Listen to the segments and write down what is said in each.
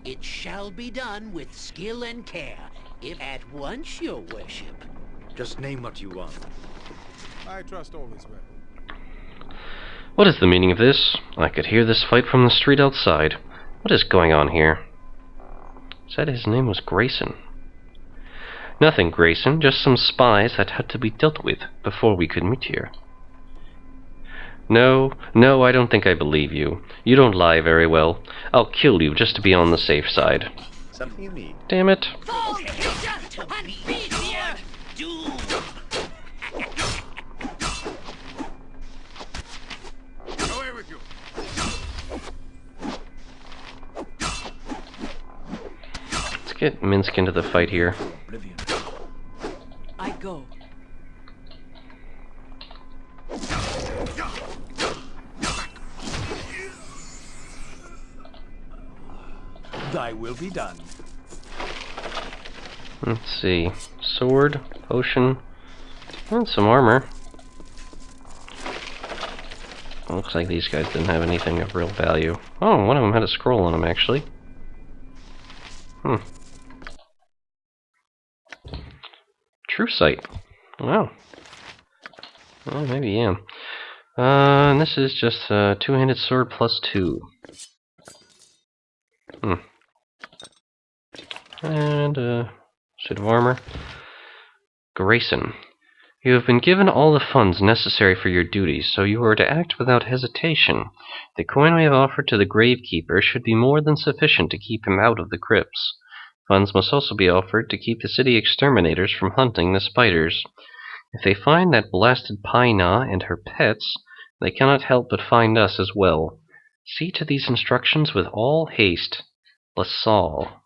It shall be done with skill and care, if at once, your worship. Just name what you want. I trust all is well. What is the meaning of this? I could hear this fight from the street outside. What is going on here? Said his name was Grayson. Nothing, Grayson, just some spies that had to be dealt with before we could meet here. No, I don't think I believe you. You don't lie very well. I'll kill you just to be on the safe side. Something you need. Damn it. Away with you. Let's get Minsk into the fight here. I go. Thy will be done. Let's see. Sword, potion, and some armor. Looks like these guys didn't have anything of real value. Oh, one of them had a scroll on him, actually. True sight. Wow. Well, maybe, yeah. And this is just a two-handed sword plus 2. And suit of armor. Grayson. You have been given all the funds necessary for your duties, so you are to act without hesitation. The coin we have offered to the gravekeeper should be more than sufficient to keep him out of the crypts. Funds must also be offered to keep the city exterminators from hunting the spiders. If they find that blasted Pai'na and her pets, they cannot help but find us as well. See to these instructions with all haste. LaSalle.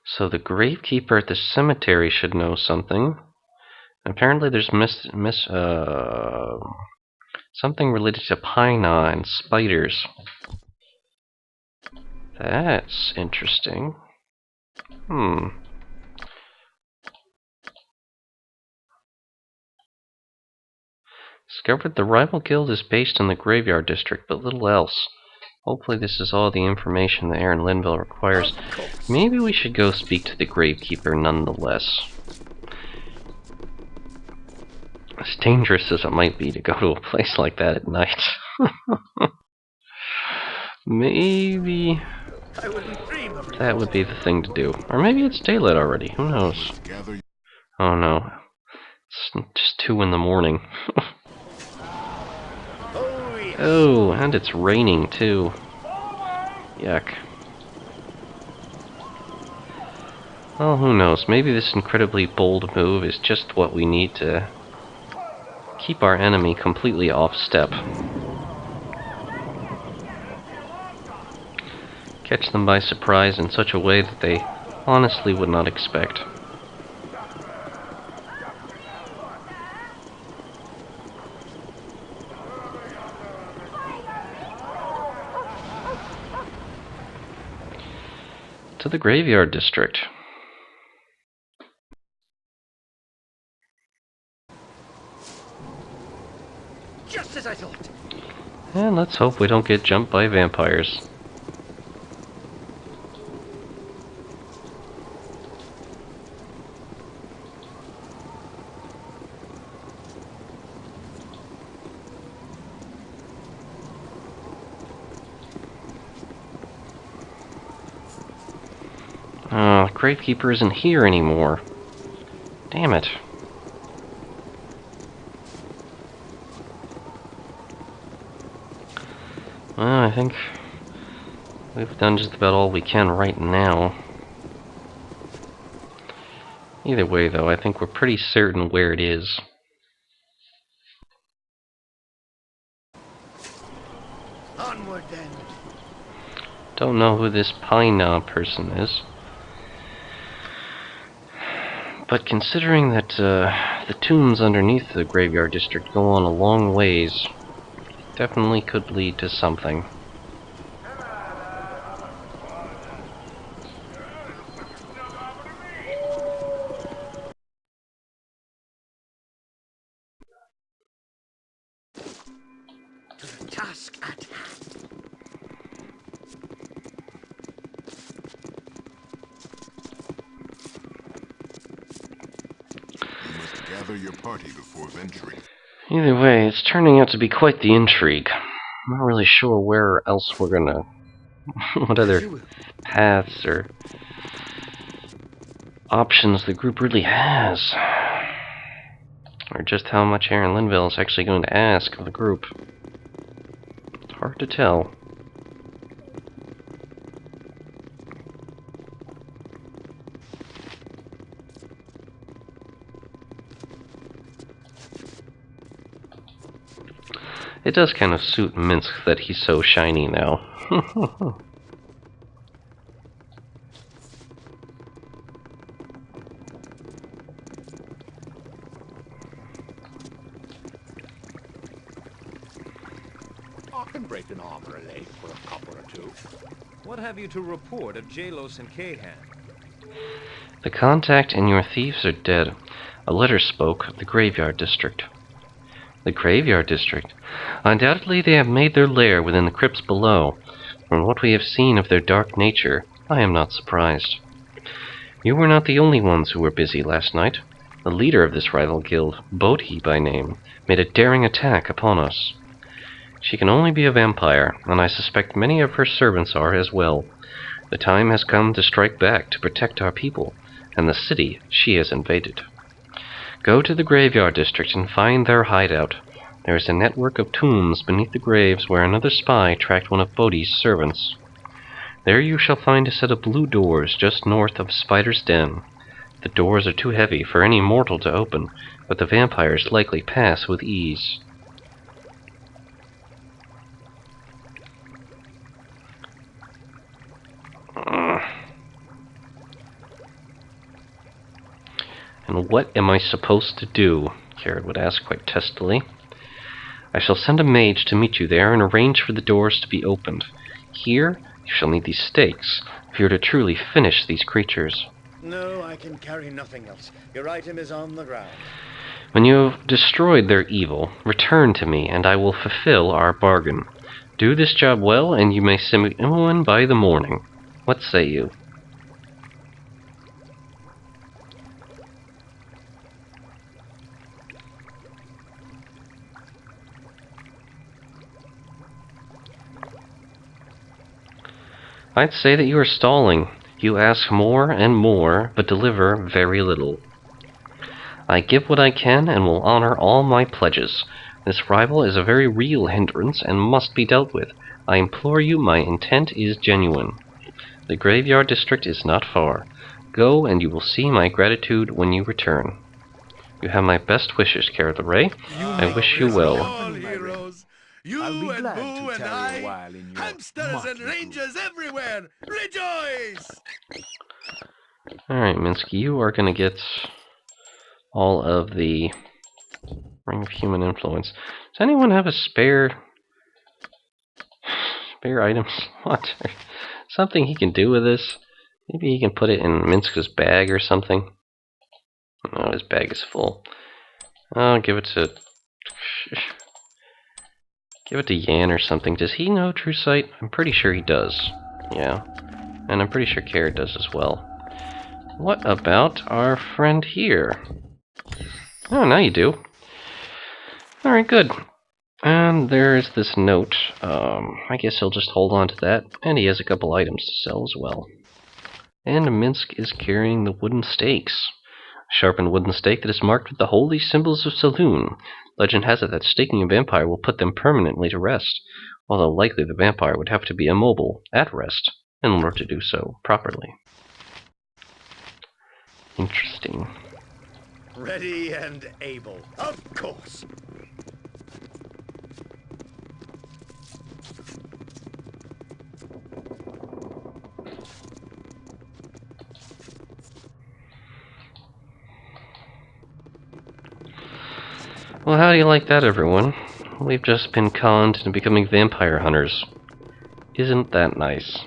So the gravekeeper at the cemetery should know something. Apparently there's something related to Pai'na and spiders. That's interesting. Discovered the rival guild is based in the graveyard district, but little else. Hopefully this is all the information that Aaron Linville requires. Maybe we should go speak to the gravekeeper nonetheless. As dangerous as it might be to go to a place like that at night. Maybe that would be the thing to do. Or maybe it's daylight already, who knows? Oh no. It's just 2 in the morning. Oh, and it's raining too. Yuck. Well, who knows? Maybe this incredibly bold move is just what we need to keep our enemy completely off step. Catch them by surprise in such a way that they honestly would not expect. To the graveyard district. Just as I thought. And let's hope we don't get jumped by vampires. Gravekeeper isn't here anymore. Damn it. Well, I think we've done just about all we can right now. Either way, though, I think we're pretty certain where it is. Onward then. Don't know who this Pai'na person is. But considering that the tombs underneath the graveyard district go on a long ways, it definitely could lead to something. task at hand. You must gather your party before venturing. Either way, it's turning out to be quite the intrigue. I'm not really sure where else we're gonna... what other paths or options the group really has. Or just how much Aaron Linville is actually going to ask of the group. It's hard to tell. It does kind of suit Minsk that he's so shiny now. I can break an arm or a leg for a copper or two. What have you to report of Jalos and Kahan? The contact and your thieves are dead. A letter spoke of the graveyard district. The graveyard district? Undoubtedly they have made their lair within the crypts below. From what we have seen of their dark nature, I am not surprised. You were not the only ones who were busy last night. The leader of this rival guild, Bodhi by name, made a daring attack upon us. She can only be a vampire, and I suspect many of her servants are as well. The time has come to strike back to protect our people, and the city she has invaded. Go to the graveyard district and find their hideout. There is a network of tombs beneath the graves where another spy tracked one of Bodhi's servants. There you shall find a set of blue doors just north of Spider's Den. The doors are too heavy for any mortal to open, but the vampires likely pass with ease. And what am I supposed to do? Kered would ask quite testily. I shall send a mage to meet you there and arrange for the doors to be opened. Here, you shall need these stakes, if you are to truly finish these creatures. No, I can carry nothing else. Your item is on the ground. When you have destroyed their evil, return to me, and I will fulfill our bargain. Do this job well, and you may send me one by the morning. What say you? I'd say that you are stalling. You ask more and more, but deliver very little. I give what I can and will honor all my pledges. This rival is a very real hindrance and must be dealt with. I implore you, my intent is genuine. The graveyard district is not far. Go and you will see my gratitude when you return. You have my best wishes, Kered Larae. I wish you well. All heroes. You I'll be and glad Boo to and tarry a while in your hamsters and motley rangers everywhere, rejoice! Alright, Minsky, you are going to get all of the Ring of Human Influence. Does anyone have a spare items? What? Something he can do with this? Maybe he can put it in Minska's bag or something? No, his bag is full. I'll give it to... Give it to Yan or something. Does he know True Sight? I'm pretty sure he does. Yeah. And I'm pretty sure Kered does as well. What about our friend here? Oh, now you do. Alright, good. And there's this note. I guess he'll just hold on to that. And he has a couple items to sell as well. And Minsk is carrying the wooden stakes. A sharpened wooden stake that is marked with the holy symbols of Saloon. Legend has it that staking a vampire will put them permanently to rest, although likely the vampire would have to be immobile, at rest, in order to do so properly. Interesting. Ready and able. Of course. Well, how do you like that, everyone? We've just been conned into becoming vampire hunters. Isn't that nice?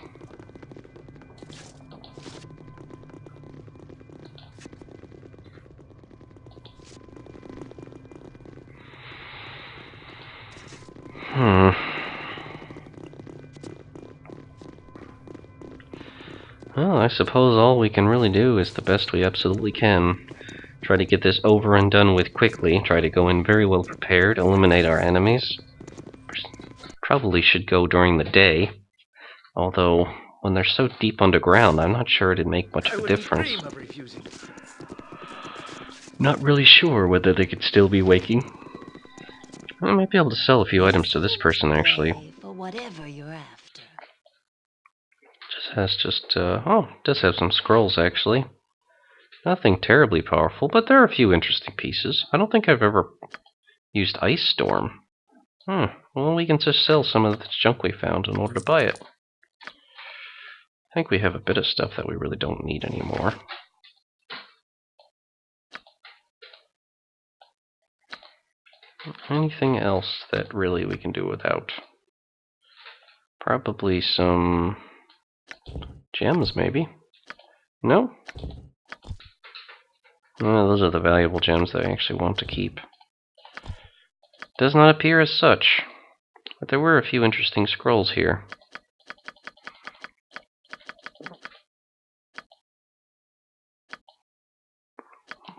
Well, I suppose all we can really do is the best we absolutely can. Try to get this over and done with quickly. Try to go in very well prepared, eliminate our enemies. Probably should go during the day. Although, when they're so deep underground, I'm not sure it'd make much of a difference. Not really sure whether they could still be waking. I might be able to sell a few items to this person, actually. For whatever you're after. Oh, it does have some scrolls, actually. Nothing terribly powerful, but there are a few interesting pieces. I don't think I've ever used Ice Storm. Well, we can just sell some of this junk we found in order to buy it. I think we have a bit of stuff that we really don't need anymore. Anything else that really we can do without? Probably some gems, maybe? No? Well, those are the valuable gems that I actually want to keep. Does not appear as such, but there were a few interesting scrolls here.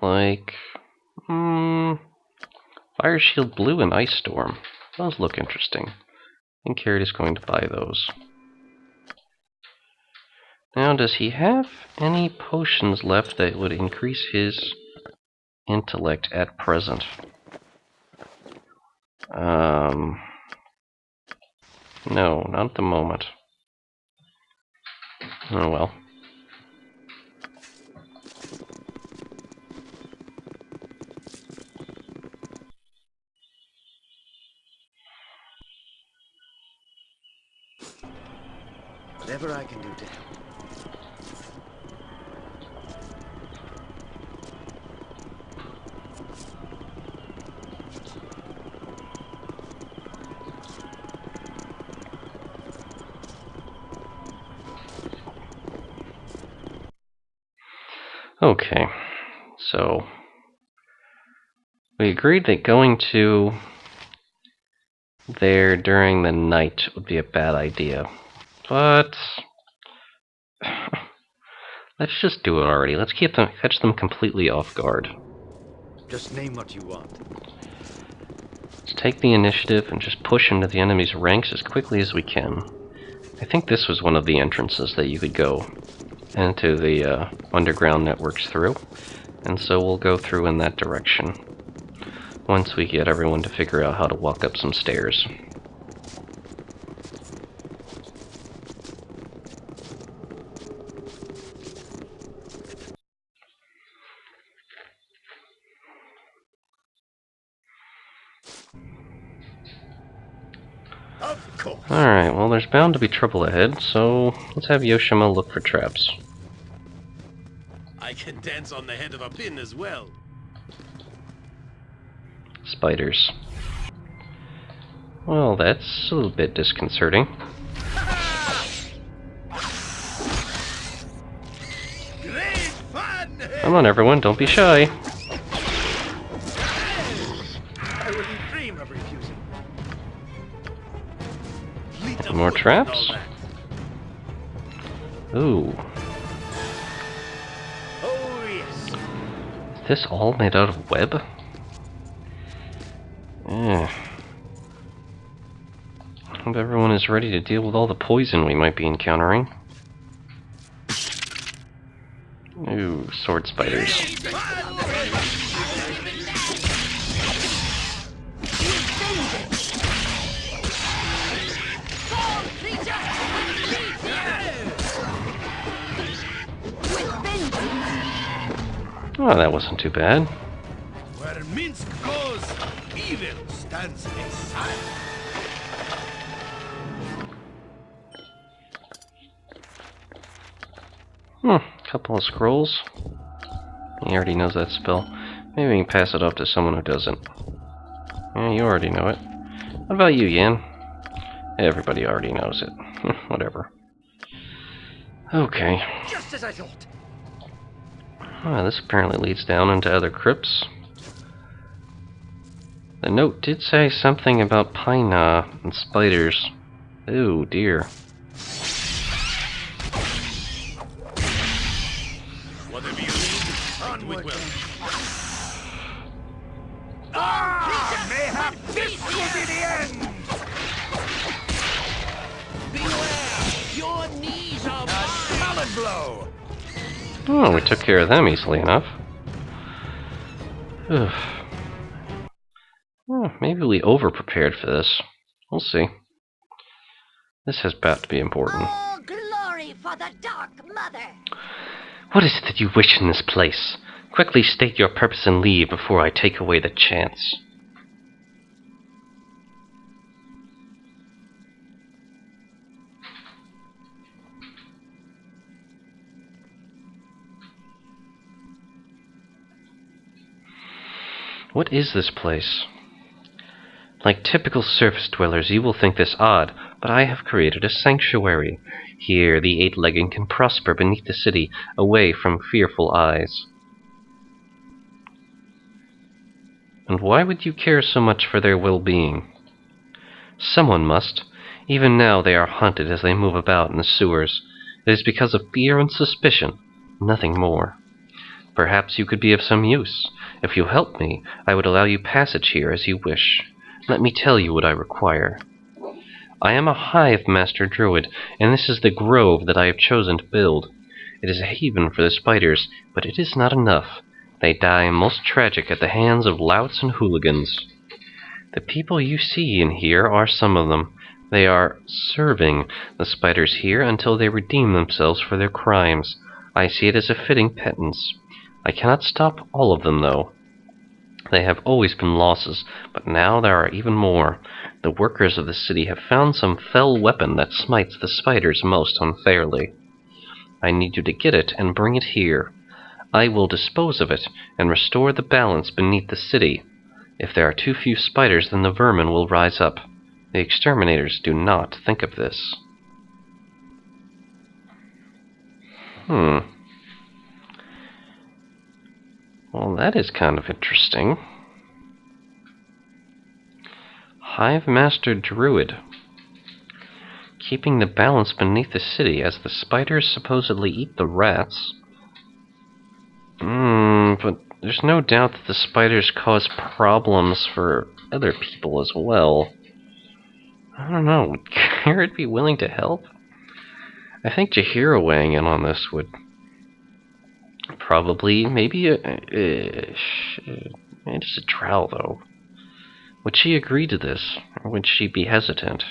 Like, Fire Shield Blue and Ice Storm. Those look interesting. I think Kered is going to buy those. Now, does he have any potions left that would increase his intellect at present? No, not at the moment. Oh well. Whatever I can do to help. Okay, so we agreed that going to there during the night would be a bad idea, but let's just do it already. Let's catch them completely off guard. Just name what you want. Let's take the initiative and just push into the enemy's ranks as quickly as we can. I think this was one of the entrances that you could go into the underground networks through, and so we'll go through in that direction once we get everyone to figure out how to walk up some stairs. Of course. Alright, well there's bound to be trouble ahead, so let's have Yoshima look for traps. I can dance on the head of a pin as well. Spiders. Well, that's a little bit disconcerting. Great fun! Come on everyone, don't be shy. I wouldn't dream of refusing. More traps? Ooh. Oh, yes. Is this all made out of web? I hope everyone is ready to deal with all the poison we might be encountering. Ooh, sword spiders. Oh, that wasn't too bad. Where Minsk goes, evil stands aside. Couple of scrolls. He already knows that spell. Maybe we can pass it off to someone who doesn't. Yeah, you already know it. What about you, Yan? Everybody already knows it. Whatever. Okay. Just as I thought. This apparently leads down into other crypts. The note did say something about Pai'na and spiders. Oh dear. Do it well. Mayhap this will be the end! Beware! Your knees are mine! Talon blow! Oh, we took care of them easily enough. Ugh. Oh, maybe we over-prepared for this. We'll see. This has about to be important. All glory for the Dark Mother! What is it that you wish in this place? Quickly state your purpose and leave before I take away the chance. What is this place? Like typical surface dwellers, you will think this odd, but I have created a sanctuary. Here, the eight-legged can prosper beneath the city, away from fearful eyes. And why would you care so much for their well-being? Someone must. Even now they are haunted as they move about in the sewers. It is because of fear and suspicion, nothing more. Perhaps you could be of some use. If you help me, I would allow you passage here as you wish. Let me tell you what I require. I am a hive master druid, and this is the grove that I have chosen to build. It is a haven for the spiders, but it is not enough. They die most tragic at the hands of louts and hooligans. The people you see in here are some of them. They are serving the spiders here until they redeem themselves for their crimes. I see it as a fitting penance. I cannot stop all of them, though. They have always been losses, but now there are even more. The workers of the city have found some fell weapon that smites the spiders most unfairly. I need you to get it and bring it here. I will dispose of it and restore the balance beneath the city. If there are too few spiders, then the vermin will rise up. The exterminators do not think of this. Well, that is kind of interesting. Hive Master Druid. Keeping the balance beneath the city as the spiders supposedly eat the rats. But there's no doubt that the spiders cause problems for other people as well. I don't know, would Kered be willing to help? I think Jaheira weighing in on this would probably, maybe just a drow, though. Would she agree to this, or would she be hesitant?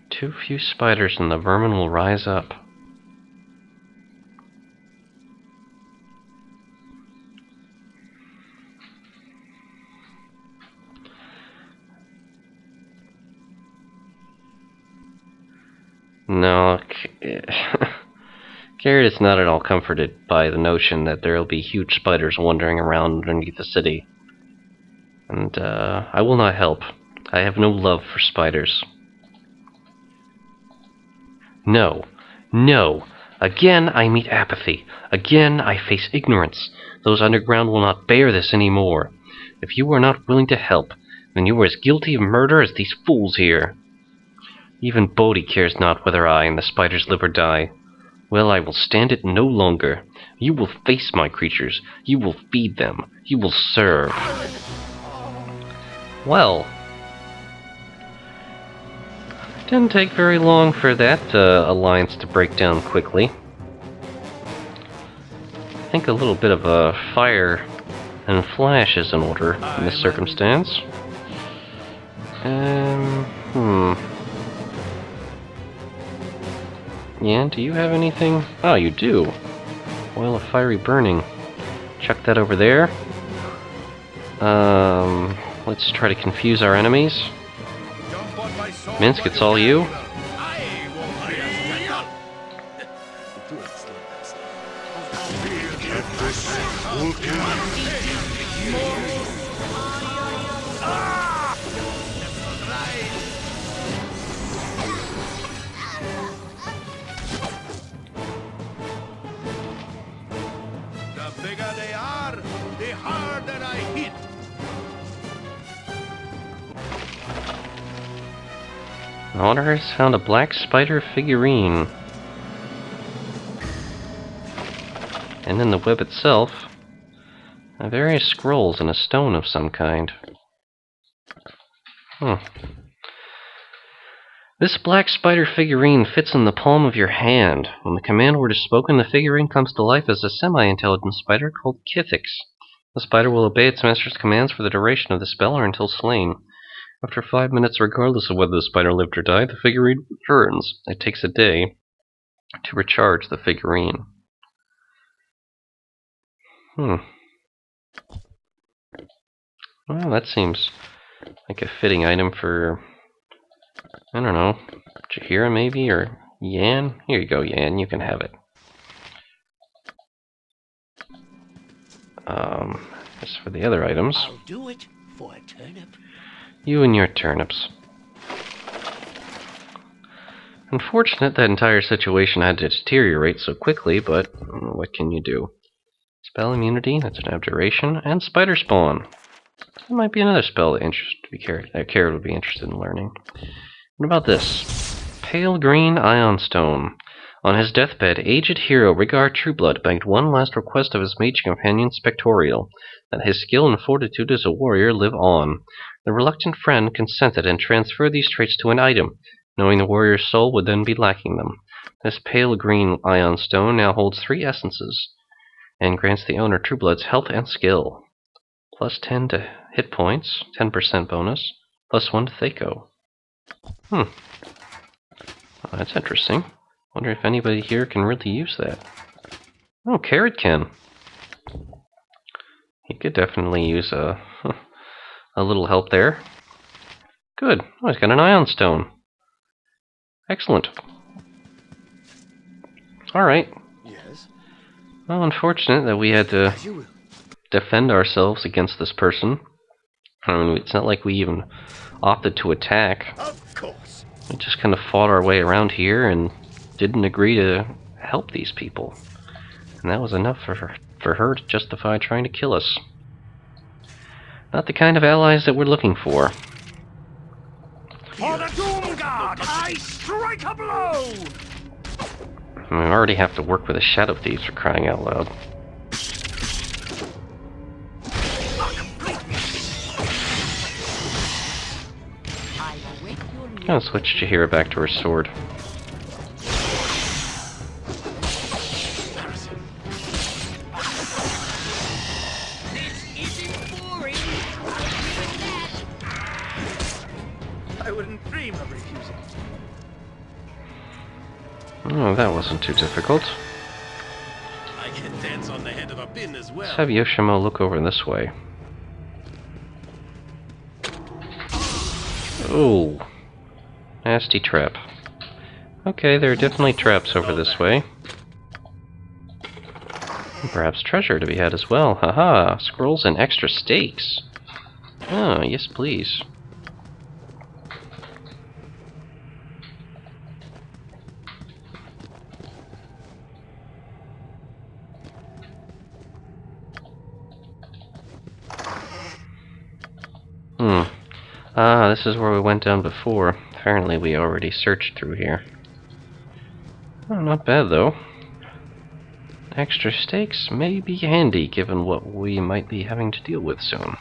Too few spiders and the vermin will rise up. No, Kered is not at all comforted by the notion that there will be huge spiders wandering around underneath the city. And I will not help. I have no love for spiders. No. No. Again I meet apathy. Again I face ignorance. Those underground will not bear this anymore. If you are not willing to help, then you are as guilty of murder as these fools here. Even Bodhi cares not whether I and the spiders live or die. Well, I will stand it no longer. You will face my creatures. You will feed them. You will serve. Well, it didn't take very long for that alliance to break down quickly. I think a little bit of a fire and flash is in order in this circumstance. Yeah, do you have anything? Oh, you do. Oil of fiery burning. Chuck that over there. Let's try to confuse our enemies. Minsk, it's all you. The bigger they are, the harder I hit. The owner has found a black spider figurine. And in the web itself, various scrolls and a stone of some kind. This black spider figurine fits in the palm of your hand. When the command word is spoken, the figurine comes to life as a semi-intelligent spider called Kithix. The spider will obey its master's commands for the duration of the spell or until slain. After 5 minutes, regardless of whether the spider lived or died, the figurine returns. It takes a day to recharge the figurine. Well, that seems like a fitting item for, I don't know, Jaheira maybe, or Yan? Here you go, Yan, you can have it. As for the other items... I'll do it for a turnip. You and your turnips. Unfortunate that entire situation had to deteriorate so quickly, but what can you do? Spell immunity, that's an abjuration, and spider spawn. That might be another spell that Kered would be interested in learning. What about this? Pale green ion stone. On his deathbed, aged hero Rigard Trueblood begged one last request of his mage companion Spectorial, that his skill and fortitude as a warrior live on. The reluctant friend consented and transferred these traits to an item, knowing the warrior's soul would then be lacking them. This pale green ion stone now holds 3 essences, and grants the owner Trueblood's health and skill. Plus 10 to hit points, 10% bonus, plus 1 to Thaco. Well, that's interesting. Wonder if anybody here can really use that. Oh, Kered can. He could definitely use a little help there. Good. Oh, he's got an ion stone. Excellent. Alright. Yes? Well, unfortunate that we had to defend ourselves against this person. I mean, it's not like we even opted to attack. Of course. We just kind of fought our way around here and didn't agree to help these people. And that was enough for her to justify trying to kill us. Not the kind of allies that we're looking for. For the Doom Guard, I strike a blow! We already have to work with the Shadow Thieves for crying out loud. I'll switch Jaheira back to her sword. I wouldn't dream of refusing. Oh, that wasn't too difficult. I can dance on the head of a pin as well. Let's have Yoshimo look over this way. Oh. Nasty trap. Okay, there are definitely traps over this way. And perhaps treasure to be had as well. Haha! Scrolls and extra stakes. Oh, yes please. Ah, this is where we went down before. Apparently we already searched through here. Oh, not bad though. Extra stakes may be handy given what we might be having to deal with soon.